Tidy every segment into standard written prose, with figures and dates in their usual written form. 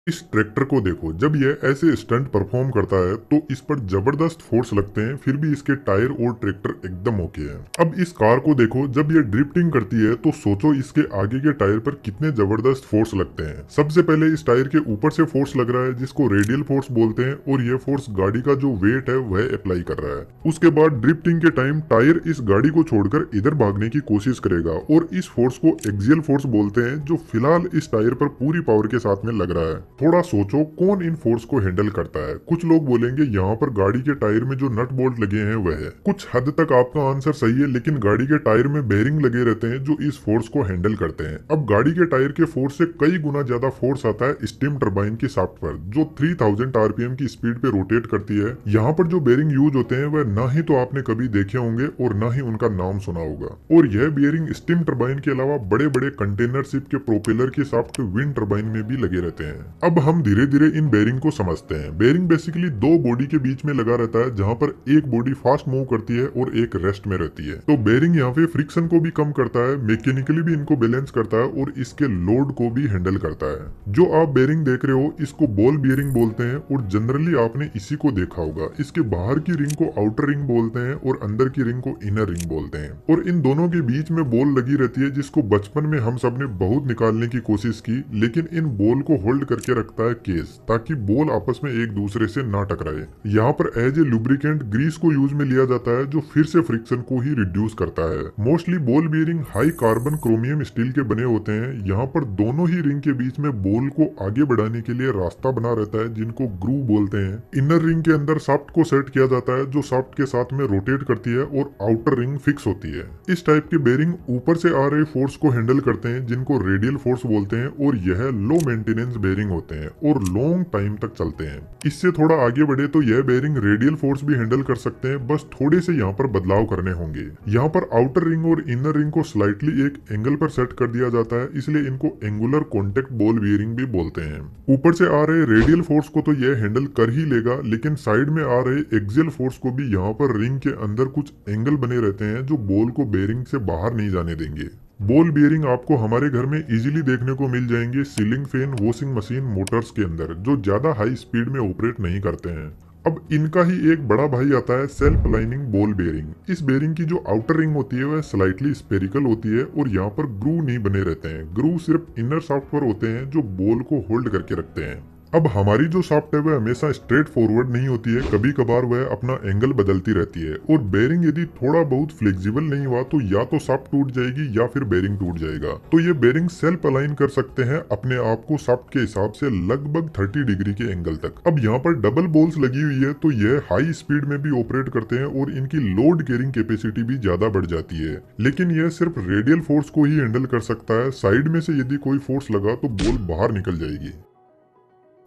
इस ट्रैक्टर को देखो, जब यह ऐसे स्टंट परफॉर्म करता है तो इस पर जबरदस्त फोर्स लगते हैं, फिर भी इसके टायर और ट्रैक्टर एकदम ओके है। अब इस कार को देखो, जब ये ड्रिफ्टिंग करती है तो सोचो इसके आगे के टायर पर कितने जबरदस्त फोर्स लगते हैं। सबसे पहले इस टायर के ऊपर से फोर्स लग रहा है जिसको रेडियल फोर्स बोलते हैं, और यह फोर्स गाड़ी का जो वेट है वह अप्लाई कर रहा है। उसके बाद ड्रिफ्टिंग के टाइम टायर इस गाड़ी को छोड़कर इधर भागने की कोशिश करेगा, और इस फोर्स को एक्सियल फोर्स बोलते हैं, जो फिलहाल इस टायर पर पूरी पावर के साथ में लग रहा है। थोड़ा सोचो कौन इन फोर्स को हैंडल करता है। कुछ लोग बोलेंगे यहाँ पर गाड़ी के टायर में जो नट बोल्ट लगे हैं वह है। कुछ हद तक आपका आंसर सही है, लेकिन गाड़ी के टायर में बेरिंग लगे रहते हैं जो इस फोर्स को हैंडल करते हैं। अब गाड़ी के टायर के फोर्स से कई गुना ज्यादा फोर्स आता है स्टीम टरबाइन की शाफ्ट पर, जो 3000 आरपीएम की स्पीड पे रोटेट करती है। यहाँ पर जो बेरिंग यूज होते हैं वह ना ही तो आपने कभी देखे होंगे और ना ही उनका नाम सुना होगा। और यह बेरिंग स्टीम टरबाइन के अलावा बड़े बड़े कंटेनर शिप के प्रोपेलर के शाफ्ट विंड टरबाइन में भी लगे रहते हैं। अब हम धीरे धीरे इन बेरिंग को समझते हैं। बेरिंग बेसिकली दो बॉडी के बीच में लगा रहता है, जहाँ पर एक बॉडी फास्ट मूव करती है और एक रेस्ट में रहती है। तो बेरिंग यहाँ पे फ्रिक्शन को भी कम करता है, मैकेनिकली भी इनको बैलेंस करता है और इसके लोड को भी हैंडल करता है। जो आप बेरिंग देख रहे हो इसको बॉल बेरिंग बोलते हैं, और जनरली आपने इसी को देखा होगा। इसके बाहर की रिंग को आउटर रिंग बोलते हैं और अंदर की रिंग को इनर रिंग बोलते हैं। और इन दोनों के बीच में बॉल लगी रहती है, जिसको बचपन में हम सब ने बहुत निकालने की कोशिश की, लेकिन इन बॉल को होल्ड करके रखता है केस, ताकि बॉल आपस में एक दूसरे से ना टकराए। यहाँ पर एज ए लुब्रिकेंट ग्रीस को यूज में लिया जाता है, जो फिर से फ्रिक्शन को ही रिड्यूस करता है। Mostly ball bearing high carbon chromium steel के बने होते हैं। यहाँ पर दोनों ही रिंग के बीच में बॉल को आगे बढ़ाने के लिए रास्ता बना रहता है, जिनको ग्रूव बोलते हैं। इनर रिंग के अंदर शाफ्ट को सेट किया जाता है, जो शाफ्ट के साथ में रोटेट करती है, और आउटर रिंग फिक्स होती है। इस टाइप के बेरिंग ऊपर से आ रहे फोर्स को हैंडल करते हैं, जिनको रेडियल फोर्स बोलते हैं, और यह लो मेंटेनेंस बेरिंग होते हैं और लॉन्ग टाइम तक चलते हैं। इससे थोड़ा आगे बढ़े तो यह बेरिंग रेडियल फोर्स भी हैंडल कर सकते हैं, बस थोड़े से यहाँ पर बदलाव करने होंगे। यहाँ पर आउटर रिंग और इनर रिंग को स्लाइटली एक एंगल पर सेट कर दिया जाता है, इसलिए इनको एंगुलर कॉन्टेक्ट बॉल बेरिंग भी बोलते हैं। ऊपर से आ रहे रेडियल फोर्स को तो यह हैंडल कर ही लेगा, लेकिन साइड में आ रहे एक्सियल फोर्स को भी यहाँ पर रिंग के अंदर कुछ एंगल बने रहते हैं, जो बॉल को बेरिंग से बाहर नहीं जाने देंगे। बॉल बेरिंग आपको हमारे घर में इजीली देखने को मिल जाएंगे ceiling fan, washing machine, Motors के अंदर, जो ज्यादा हाई स्पीड में ऑपरेट नहीं करते हैं। अब इनका ही एक बड़ा भाई आता है सेल्फ लाइनिंग बॉल बेरिंग। इस बेरिंग की जो आउटर रिंग होती है वह स्लाइटली स्पेरिकल होती है, और यहाँ पर ग्रूव नहीं बने रहते हैं। ग्रूव सिर्फ इनर शाफ्ट पर होते हैं, जो बॉल को होल्ड करके रखते हैं। अब हमारी जो शाफ्ट है वह हमेशा स्ट्रेट फॉरवर्ड नहीं होती है, कभी कभार वह अपना एंगल बदलती रहती है। और बेरिंग यदि थोड़ा बहुत फ्लेक्सिबल नहीं हुआ तो या तो शाफ्ट टूट जाएगी या फिर बेरिंग टूट जाएगा। तो ये बेरिंग सेल्फ अलाइन कर सकते हैं अपने आप को शाफ्ट के हिसाब से लगभग 30 डिग्री के एंगल तक। अब यहाँ पर डबल बॉल्स लगी हुई है, तो यह हाई स्पीड में भी ऑपरेट करते हैं और इनकी लोड कैरिंग कैपेसिटी भी ज्यादा बढ़ जाती है। लेकिन यह सिर्फ रेडियल फोर्स को ही हैंडल कर सकता है। साइड में से यदि कोई फोर्स लगा तो बॉल बाहर निकल जाएगी।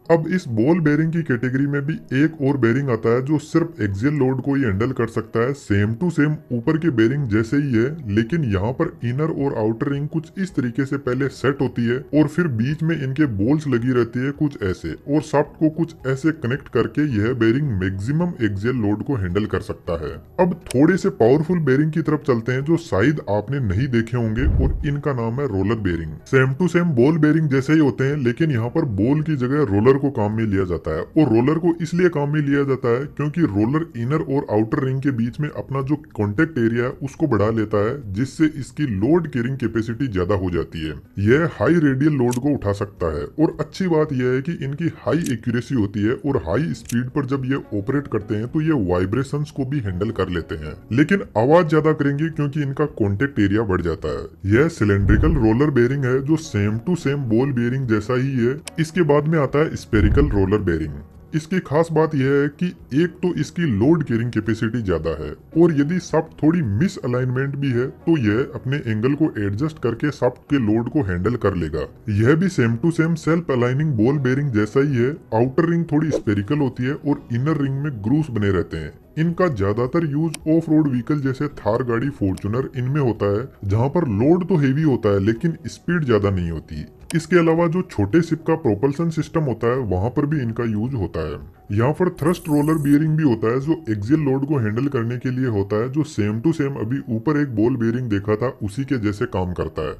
अब इस बॉल बेरिंग की कैटेगरी में भी एक और बेरिंग आता है, जो सिर्फ एक्सियल लोड को ही हैंडल कर सकता है। सेम टू सेम ऊपर के बेरिंग जैसे ही है, लेकिन यहाँ पर इनर और आउटर रिंग कुछ इस तरीके से पहले सेट होती है, और फिर बीच में इनके बॉल्स लगी रहती है कुछ ऐसे, और शाफ्ट को कुछ ऐसे कनेक्ट करके यह बेरिंग मैक्सिमम एक्सियल लोड को हैंडल कर सकता है। अब थोड़े से पावरफुल बेरिंग की तरफ चलते हैं, जो शायद आपने नहीं देखे होंगे, और इनका नाम है roller bearing. Same to same ball bearing जैसे ही होते हैं, लेकिन यहाँ पर बॉल की जगह रोलर को काम में लिया जाता है। और रोलर को इसलिए काम में लिया जाता है क्योंकि रोलर इनर और आउटर रिंग के बीच में अपना जो कॉन्टेक्ट एरिया है उसको बढ़ा लेता है, जिससे इसकी लोड कैरिंग कैपेसिटी ज्यादा हो जाती है। यह हाई रेडियल लोड को उठा सकता है, और अच्छी बात यह है कि इनकी हाई एक्यूरेसी होती है, और हाई स्पीड पर जब ये ऑपरेट करते हैं तो ये वाइब्रेशंस को भी हैंडल कर लेते हैं, लेकिन आवाज ज्यादा करेंगे क्योंकि इनका कॉन्टेक्ट एरिया बढ़ जाता है। यह सिलेंड्रिकल रोलर बेरिंग है, जो same to same ball bearing जैसा ही है। इसके बाद में आता है स्पेरिकल रोलर बेरिंग। इसकी खास बात यह है कि एक तो इसकी लोड कैरिंग कैपेसिटी ज्यादा है, और यदि शाफ्ट थोड़ी मिस अलाइनमेंट भी है तो यह अपने एंगल को एडजस्ट करके शाफ्ट के लोड को हैंडल कर लेगा। यह भी same to same self aligning ball bearing जैसा ही है। आउटर रिंग थोड़ी स्पेरिकल होती है और इनर रिंग में ग्रूव्स बने रहते हैं। इनका ज्यादातर यूज ऑफ रोड व्हीकल जैसे थार गाड़ी, फॉर्च्यूनर, इनमें होता है, जहां पर लोड तो हेवी होता है लेकिन स्पीड ज्यादा नहीं होती। इसके अलावा जो छोटे शिप का प्रोपल्सन सिस्टम होता है वहां पर भी इनका यूज होता है। यहाँ पर थ्रस्ट रोलर बियरिंग भी होता है, जो एक्सियल लोड को हैंडल करने के लिए होता है, जो सेम टू सेम अभी ऊपर एक बॉल बियरिंग देखा था उसी के जैसे काम करता है।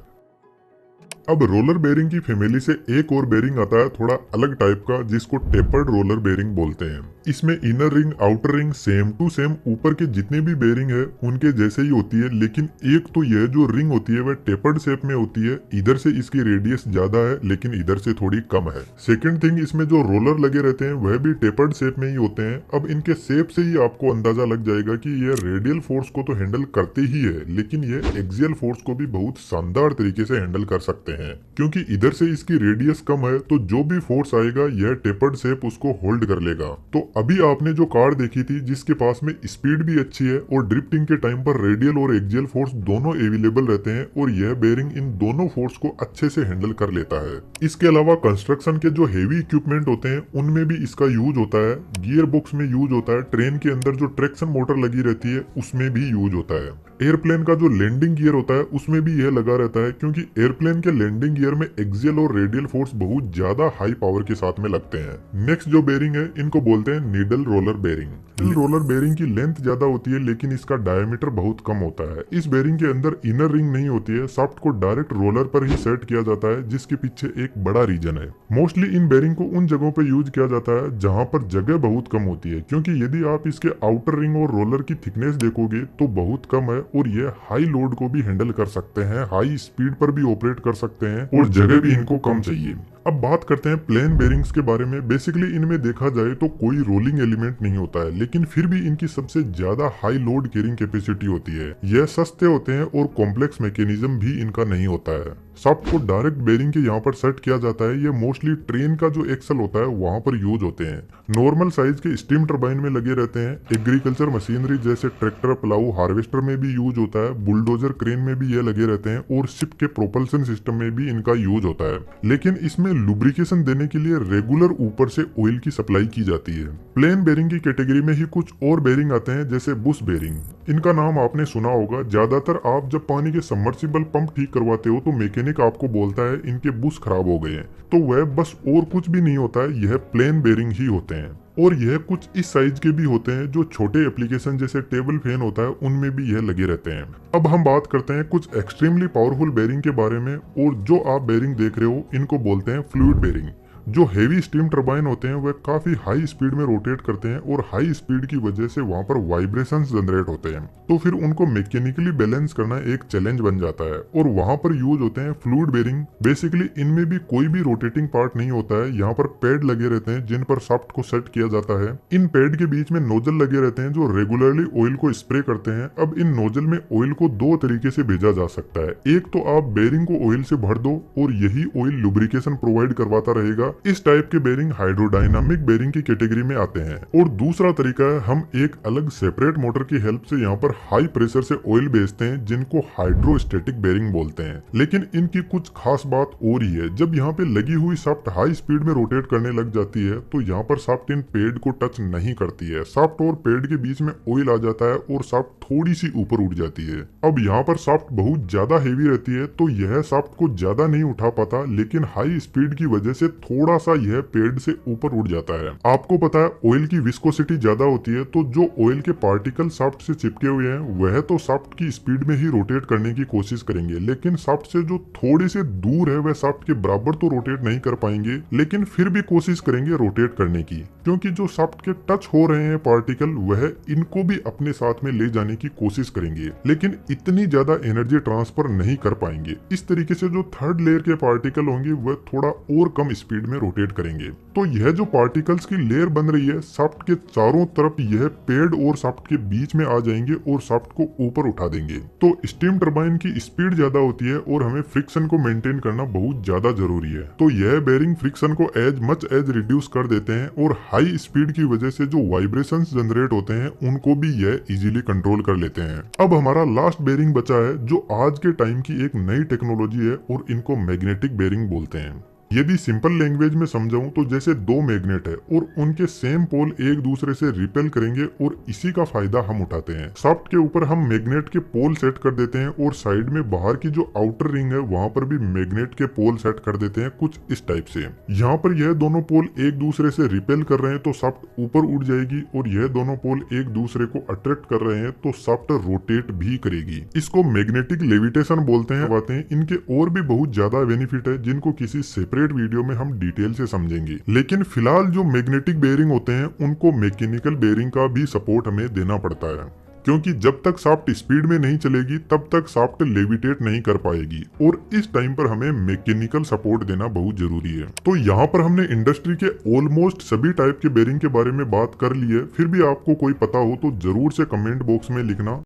अब रोलर बेरिंग की फैमिली से एक और बेरिंग आता है थोड़ा अलग टाइप का, जिसको टेपर्ड रोलर बेरिंग बोलते हैं। इसमें inner ring outer ring same to same ऊपर के जितने भी बेरिंग है उनके जैसे ही होती है, लेकिन एक तो यह जो रिंग होती है वह टेपर्ड शेप में होती है। इधर से इसकी रेडियस ज्यादा है लेकिन इधर से थोड़ी कम है। सेकंड थिंग, इसमें जो रोलर लगे रहते हैं वह भी टेपर्ड शेप में ही होते हैं। अब इनके शेप से ही आपको अंदाजा लग जाएगा कि यह रेडियल फोर्स को तो हैंडल करते ही है, लेकिन यह एक्सियल फोर्स को भी बहुत शानदार तरीके से हैंडल कर सकते हैं। क्योंकि इधर से इसकी रेडियस कम है तो जो भी फोर्स आएगा यह टेपर्ड शेप उसको होल्ड कर लेगा। तो अभी आपने जो कार देखी थी जिसके पास में स्पीड भी अच्छी है और ड्रिफ्टिंग के टाइम पर रेडियल और एक्सियल फोर्स दोनों अवेलेबल रहते हैं और यह बेरिंग इन दोनों फोर्स को अच्छे से हैंडल कर लेता है। इसके अलावा कंस्ट्रक्शन के जो हेवी इक्विपमेंट होते हैं उनमें भी इसका यूज होता है। गियर बॉक्स में यूज होता है, ट्रेन के अंदर जो ट्रैक्शन मोटर लगी रहती है उसमें भी यूज होता है। एयरप्लेन का जो लैंडिंग गियर होता है उसमें भी यह लगा रहता है, क्योंकि एयरप्लेन के लैंडिंग गियर में एक्सियल और रेडियल फोर्स बहुत ज्यादा हाई पावर के साथ में लगते हैं। नेक्स्ट जो बेरिंग है इनको बोलते हैं needle roller bearing. Needle roller bearing की लेंथ ज्यादा होती है लेकिन इसका डायमीटर बहुत कम होता है। इस बेरिंग के अंदर इनर रिंग नहीं होती है, शाफ्ट को डायरेक्ट रोलर पर ही सेट किया जाता है, जिसके पीछे एक बड़ा रीजन है। मोस्टली इन बेरिंग को उन जगहों पे यूज किया जाता है जहां पर जगह बहुत कम होती है, क्योंकि यदि आप इसके आउटर रिंग और रोलर की थिकनेस देखोगे तो बहुत कम है और ये हाई लोड को भी हैंडल कर सकते हैं, हाई स्पीड पर भी ऑपरेट कर सकते हैं और जगह भी इनको कम चाहिए। अब बात करते हैं प्लेन बेरिंग्स के बारे में। बेसिकली इनमें देखा जाए तो कोई रोलिंग एलिमेंट नहीं होता है, लेकिन फिर भी इनकी सबसे ज्यादा हाई लोड कैरिंग कैपेसिटी होती है। यह सस्ते होते हैं और कॉम्प्लेक्स मैकेनिज्म भी इनका नहीं होता है। शाफ्ट को डायरेक्ट बेरिंग के यहाँ पर सेट किया जाता है। ये मोस्टली ट्रेन का जो एक्सल होता है वहां पर यूज होते हैं। नॉर्मल साइज के स्टीम टरबाइन में लगे रहते हैं। एग्रीकल्चर मशीनरी जैसे ट्रैक्टर, प्लाऊ, हार्वेस्टर में भी यूज होता है। बुलडोजर, क्रेन में भी ये लगे रहते हैं और शिप के प्रोपल्सन सिस्टम में भी इनका यूज होता है। लेकिन इसमें लुब्रिकेशन देने के लिए रेगुलर ऊपर से ऑयल की सप्लाई की जाती है। प्लेन बेरिंग की कैटेगरी में ही कुछ और बेरिंग आते हैं जैसे बुश बेरिंग। इनका नाम आपने सुना होगा। ज्यादातर आप जब पानी के सबमर्सिबल पंप ठीक करवाते हो तो मैकेनिक आपको बोलता है इनके बुश खराब हो गए हैं, तो वह बस और कुछ भी नहीं होता है, यह प्लेन बेरिंग ही होते हैं। और यह कुछ इस साइज के भी होते हैं जो छोटे एप्लीकेशन जैसे टेबल फैन होता है उनमें भी यह लगे रहते हैं। अब हम बात करते हैं कुछ एक्सट्रीमली पावरफुल बेरिंग के बारे में, और जो आप बेरिंग देख रहे हो इनको बोलते हैं फ्लूइड बेरिंग। जो हेवी स्टीम टरबाइन होते हैं वह काफी हाई स्पीड में रोटेट करते हैं और हाई स्पीड की वजह से वहां पर वाइब्रेशंस जनरेट होते हैं, तो फिर उनको मैकेनिकली बैलेंस करना एक चैलेंज बन जाता है और वहां पर यूज होते हैं फ्लूइड बेरिंग। बेसिकली इनमें भी कोई भी रोटेटिंग पार्ट नहीं होता है। यहाँ पर पैड लगे रहते हैं जिन पर शाफ्ट को सेट किया जाता है। इन पैड के बीच में नोजल लगे रहते हैं जो रेगुलरली ऑयल को स्प्रे करते हैं। अब इन नोजल में ऑयल को दो तरीके से भेजा जा सकता है। एक तो आप बेरिंग को ऑयल से भर दो और यही ऑयल लुब्रिकेशन प्रोवाइड करवाता रहेगा। इस टाइप के बेरिंग हाइड्रोडायनामिक बेरिंग की कैटेगरी में आते हैं। और दूसरा तरीका है हम एक अलग सेपरेट मोटर की हेल्प से यहाँ पर हाई प्रेशर से ऑयल भेजते हैं, जिनको हाइड्रोस्टेटिक बेरिंग बोलते हैं। लेकिन इनकी कुछ खास बात और ही है। जब यहाँ पे लगी हुई शाफ्ट हाई स्पीड में रोटेट करने लग जाती है तो यहाँ पर शाफ्ट इन पेड को टच नहीं करती है। शाफ्ट और पेड के बीच में ऑयल आ जाता है और शाफ्ट थोड़ी सी ऊपर उठ जाती है। अब यहाँ पर शाफ्ट बहुत ज्यादा हेवी रहती है तो यह शाफ्ट को ज्यादा नहीं उठा पाता, लेकिन हाई स्पीड की वजह से थोड़ा सा यह पेड़ से ऊपर उड़ जाता है। आपको पता है ऑयल की विस्कोसिटी ज्यादा होती है, तो जो ऑयल के पार्टिकल शाफ्ट से चिपके हुए हैं वह तो शाफ्ट की स्पीड में ही रोटेट करने की कोशिश करेंगे, लेकिन शाफ्ट से जो थोड़े से दूर है वह शाफ्ट के बराबर तो रोटेट नहीं कर पाएंगे, लेकिन फिर भी कोशिश करेंगे रोटेट करने की, क्योंकि जो शाफ्ट के टच हो रहे हैं पार्टिकल वह इनको भी अपने साथ में ले जाने की कोशिश करेंगे, लेकिन इतनी ज्यादा एनर्जी ट्रांसफर नहीं कर पाएंगे। इस तरीके से जो थर्ड लेयर के पार्टिकल होंगे वह थोड़ा और कम स्पीड में रोटेट करेंगे। तो यह जो पार्टिकल्स की लेयर बन रही है शाफ्ट के चारों तरफ यह पेड़ और शाफ्ट के बीच में आ जाएंगे और शाफ्ट को ऊपर उठा देंगे। तो स्टीम टरबाइन की स्पीड ज्यादा होती है और हमें फ्रिक्शन को मेंटेन करना बहुत ज्यादा जरूरी है। तो यह बेरिंग फ्रिक्शन को एज मच एज रिड्यूस कर देते हैं और हाई स्पीड की वजह से जो वाइब्रेशंस जनरेट होते हैं उनको भी यह इजीली कंट्रोल कर लेते हैं। अब हमारा लास्ट बेरिंग बचा है जो आज के टाइम की एक नई टेक्नोलॉजी है और इनको मैग्नेटिक बेरिंग बोलते हैं। यदि सिंपल लैंग्वेज में समझाऊं तो जैसे दो मैग्नेट है और उनके सेम पोल एक दूसरे से रिपेल करेंगे और इसी का फायदा हम उठाते हैं। शाफ्ट के ऊपर हम मैग्नेट के पोल सेट कर देते हैं और साइड में बाहर की जो आउटर रिंग है वहां पर भी मैग्नेट के पोल सेट कर देते हैं कुछ इस टाइप से। यहाँ पर यह दोनों पोल एक दूसरे से रिपेल कर रहे हैं तो शाफ्ट ऊपर उड़ जाएगी और यह दोनों पोल एक दूसरे को अट्रैक्ट कर रहे हैं तो शाफ्ट रोटेट भी करेगी। इसको मैग्नेटिक लेविटेशन बोलते हैं। बातें इनके और भी बहुत ज्यादा बेनिफिट है जिनको किसी सेपरेट वीडियो में हम डिटेल से समझेंगे, लेकिन फिलहाल जो मैग्नेटिक बेयरिंग होते हैं उनको मैकेनिकल बेयरिंग का भी सपोर्ट हमें देना पड़ता है, क्योंकि जब तक शाफ्ट स्पीड में नहीं चलेगी तब तक शाफ्ट लेविटेट नहीं कर पाएगी और इस टाइम पर हमें मैकेनिकल सपोर्ट देना बहुत जरूरी है। तो यहाँ पर हमने इंडस्ट्री के ऑलमोस्ट सभी टाइप के बेयरिंग के बारे में बात कर ली है। फिर भी आपको कोई पता हो तो जरूर से कमेंट बॉक्स में लिखना।